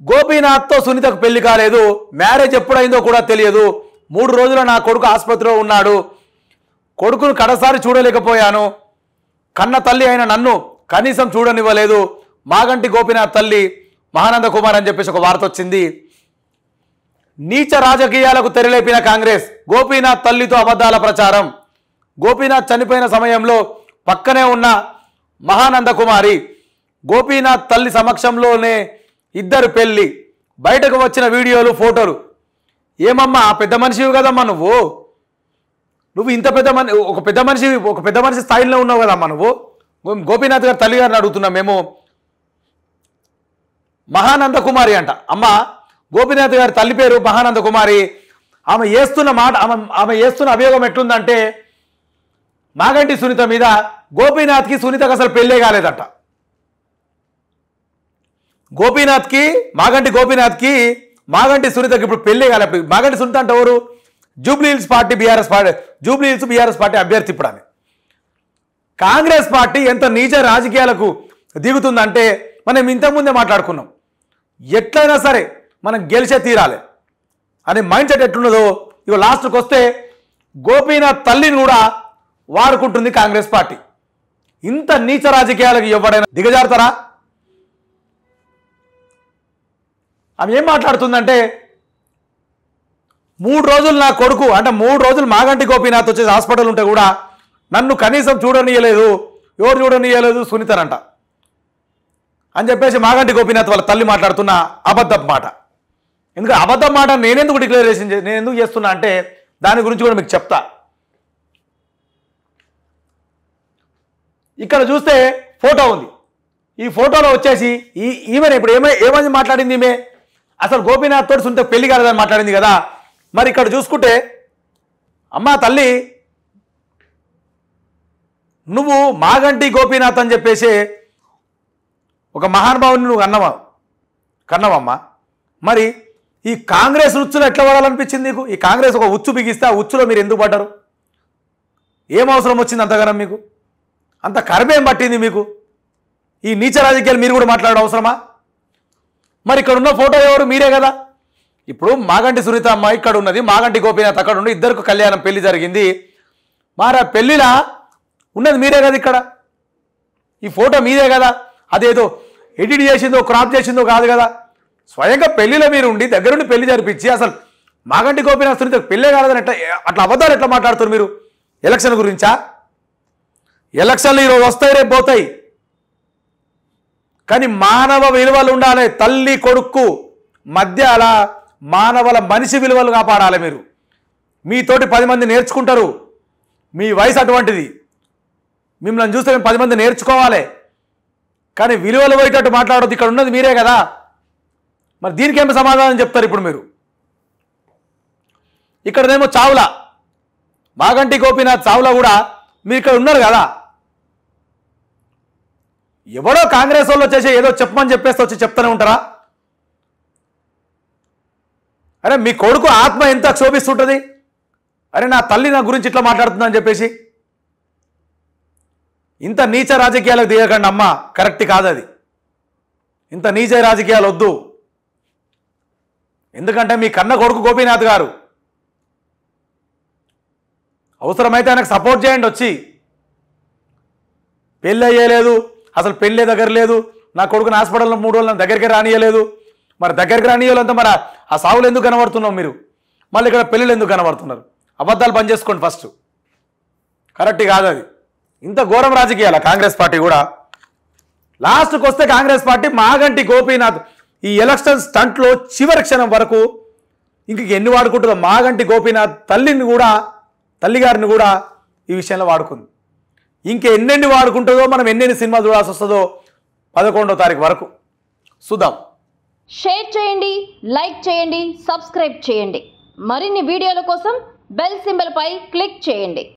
గోపీనాథ్తో సునీతకు పెళ్లి కాలేదు, మ్యారేజ్ ఎప్పుడైందో కూడా తెలియదు. 3 రోజులు నా కొడుకు ఆసుపత్రిలో ఉన్నాడు. కొడుకును కడసారి చూడలేకపోయాను. కన్న తల్లి అయిన నన్ను కనీసం చూడనివ్వలేదు. మాగంటి గోపీనాథ్ తల్లి మహానంద కుమార్ అని చెప్పేసి ఒక వార్త వచ్చింది. నీచ రాజకీయాలకు తెరలేపిన కాంగ్రెస్, గోపీనాథ్ తల్లితో అబద్ధాల ప్రచారం. గోపీనాథ్ చనిపోయిన సమయంలో పక్కనే ఉన్న మహానంద కుమారి గోపీనాథ్ తల్లి సమక్షంలోనే ఇద్దరు పెళ్లి. బయటకు వచ్చిన వీడియోలు, ఫోటోలు. ఏమమ్మా పెద్ద మనిషివి కదమ్మా నువ్వు ఇంత ఒక పెద్ద మనిషి స్థాయిలో ఉన్నావు కదమ్మా నువ్వు. గోపీనాథ్ గారి తల్లి గారిని అడుగుతున్నాం మేము. మహానంద కుమారి అంట అమ్మ. గోపీనాథ్ గారి తల్లి పేరు మహానంద కుమారి. ఆమె చేస్తున్న అభియోగం ఎట్లుందంటే మాగంటి సునీత మీద గోపీనాథ్కి సునీతకు అసలు పెళ్ళే కాలేదట. మాగంటి గోపీనాథ్కి మాగంటి సునీతకి ఇప్పుడు పెళ్ళే కాలేదు. మాగంటి సునీత అంటే ఎవరు? జూబ్లీహిల్స్ బీఆర్ఎస్ పార్టీ అభ్యర్థి. ఇప్పుడు ఆమె కాంగ్రెస్ పార్టీ ఎంత నీచ రాజకీయాలకు దిగుతుందంటే మనం ఇంతకుముందే మాట్లాడుకున్నాం. ఎట్లయినా సరే మనం గెలిచే తీరాలి అనే మైండ్ సెట్ ఎట్లున్నదో ఇక లాస్ట్కి వస్తే గోపీనాథ్ తల్లిని కూడా వాడుకుంటుంది కాంగ్రెస్ పార్టీ. ఇంత నీచ రాజకీయాలకు ఎవడైనా దిగజారుతారా? ఆమె ఏం మాట్లాడుతుందంటే 3 రోజులు నా కొడుకు అంటే 3 రోజులు మాగంటి గోపీనాథ్ వచ్చేసి హాస్పిటల్ ఉంటే కూడా నన్ను కనీసం చూడనీయలేదు. ఎవరు చూడనీయలేదు? సునీతనంట అని చెప్పేసి మాగంటి గోపీనాథ్ వాళ్ళ తల్లి మాట్లాడుతున్న అబద్ధపు మాట. ఎందుకంటే అబద్ధం మాట నేను ఎందుకు చేస్తున్నా అంటే దాని గురించి కూడా మీకు చెప్తా. ఇక్కడ చూస్తే ఫోటో ఉంది. ఈ ఫోటోలో వచ్చేసి ఈమె ఇప్పుడు ఏమని మాట్లాడింది? ఈమె అసలు గోపీనాథ్ తోటి సునీత పెళ్లి కాలేదని మాట్లాడింది కదా. మరి ఇక్కడ చూసుకుంటే అమ్మా తల్లి నువ్వు మాగంటి గోపీనాథ్ అని చెప్పేసి ఒక మహానుభావుని నువ్వు కన్నవమ్మా. మరి ఈ కాంగ్రెస్ ఉచ్చులో ఎట్లా పడాలనిపించింది నీకు? ఈ కాంగ్రెస్ ఒక ఉచ్చు బిగిస్తే ఆ ఉచ్చులో మీరు ఎందుకు పడ్డారు? ఏం అవసరం వచ్చింది అంతగానం మీకు? అంత కర్మేం పట్టింది మీకు? ఈ నీచ రాజకీయాలు మీరు కూడా మాట్లాడడం అవసరమా? మరి ఇక్కడ ఉన్న ఫోటో ఎవరు? మీరే కదా. ఇప్పుడు మాగంటి సునీత అమ్మ ఇక్కడ ఉన్నది, మాగంటి గోపీనాథ్ అక్కడ ఉండి ఇద్దరికి కళ్యాణం పెళ్లి జరిగింది. మరి ఆ పెళ్లిలా ఉన్నది మీరే కదా. ఇక్కడ ఈ ఫోటో మీదే కదా. అదేదో ఎడిట్ చేసిందో క్రాప్ చేసిందో కాదు కదా. స్వయంగా పెళ్లిలో మీరు ఉండి దగ్గరుండి పెళ్లి జరిపించి అసలు మాగంటి గోపీనాథ్ సునీత పెళ్ళే కాదని అట్లా అబద్ధాలు ఎట్లా మాట్లాడుతారు మీరు? ఎలక్షన్ గురించా? ఎలక్షన్లు ఈరోజు వస్తాయి, రేపు పోతాయి. కానీ మానవ విలువలు ఉండాలి. తల్లి కొడుకు మధ్య అలా మనిషి విలువలు కాపాడాలి మీరు. మీతోటి 10 మంది నేర్చుకుంటారు. మీ వయసు అటువంటిది. మిమ్మల్ని చూస్తే 10 మంది నేర్చుకోవాలి. కానీ విలువలు పోయేటట్టు మాట్లాడొద్దు. ఇక్కడ ఉన్నది మీరే కదా. మరి దీనికి ఏమి సమాధానం చెప్తారు ఇప్పుడు మీరు? ఇక్కడనేమో చావులా మాగంటి గోపీనాథ్ చావులా కూడా మీరు ఇక్కడ ఉన్నారు కదా. ఎవడో కాంగ్రెస్ వాళ్ళు వచ్చేసి ఏదో చెప్పమని చెప్పేస్తే వచ్చి చెప్తూనే ఉంటారా? అరే మీ కొడుకు ఆత్మ ఎంత క్షోభిస్తుంటుంది. అరే నా తల్లి నా గురించి ఇట్లా మాట్లాడుతుందని చెప్పేసి. ఇంత నీచ రాజకీయాలకు దిగకండి అమ్మ. కరెక్ట్ కాదు అది. ఇంత నీచ రాజకీయాలు వద్దు. ఎందుకంటే మీ కన్న కొడుకు గోపీనాథ్ గారు. అవసరమైతే ఆయనకు సపోర్ట్ చేయండి. వచ్చి పెళ్ళి అయ్యేలేదు, అసలు పెళ్ళే దగ్గర లేదు. నా కొడుకుని హాస్పిటల్లో 3 రోజులు దగ్గరికి రానియలేదు. మరి దగ్గరికి రానియాలంతా మరి ఆ సావులు ఎందుకు కనబడుతున్నావు మీరు? మళ్ళీ ఇక్కడ పెళ్ళిళ్ళు ఎందుకు కనబడుతున్నారు? అబద్ధాలు బంద్ చేసుకోండి ఫస్ట్. కరెక్ట్ కాదు అది. ఇంత ఘోరం రాజకీయాల కాంగ్రెస్ పార్టీ కూడా. లాస్ట్కి వస్తే కాంగ్రెస్ పార్టీ మాగంటి గోపీనాథ్ ఈ ఎలక్షన్ స్టంట్లో చివరి క్షణం వరకు ఇంక ఎన్ని వాడుకుంటుందో మాగంటి గోపీనాథ్ తల్లి గారిని కూడా ఈ విషయంలో వాడుకుంది. ఇంకెన్నెన్ని వాడుకుంటుందో, మనం ఎన్నెన్ని సినిమా చూడాల్సి వస్తుందో 11వ తారీఖు వరకు చూద్దాం. షేర్ చేయండి, లైక్ చేయండి, సబ్స్క్రైబ్ చేయండి. మరిన్ని వీడియోల కోసం బెల్ సింబల్ పై క్లిక్ చేయండి.